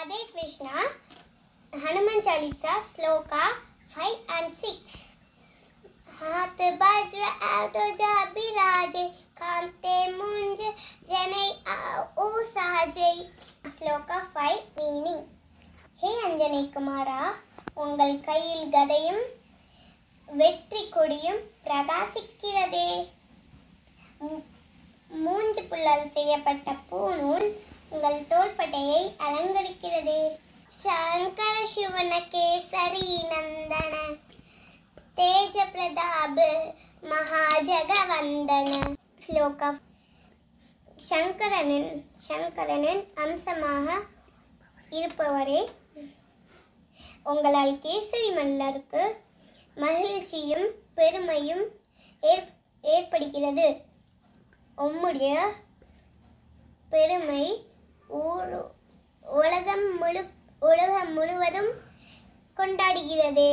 Radhe Krishna, Hanuman Chalisa, Sloka 5 and 6. हाथ बज्र ध्वजा बिराजे कांते मुंज जनै ओ सहजे. Sloka 5 meaning. हे अंजनी कुमारा, உங்கள் கையில் கதையும் வெற்றி கொடியும் பிரகாசிக்கிறதே. மூன்று புல்லால் செய்யப்பட்ட பூநூல் உங்கள் தோள்பட்டையை அலங்கரிக்கிறதே. சங்கர சிவன கேசரி நந்தன தேஜ பிரதாப மகாஜகவந்தன. ஸ்லோகா சங்கரனின் அம்சமாக இருப்பவரே, உங்களால் கேசரி மல்லருக்கு மகிழ்ச்சியும் பெருமையும் ஏற்படுகிறது. உம்முடைய பெருமை உலகம் முழுவதும் கொண்டாடுகிறதே.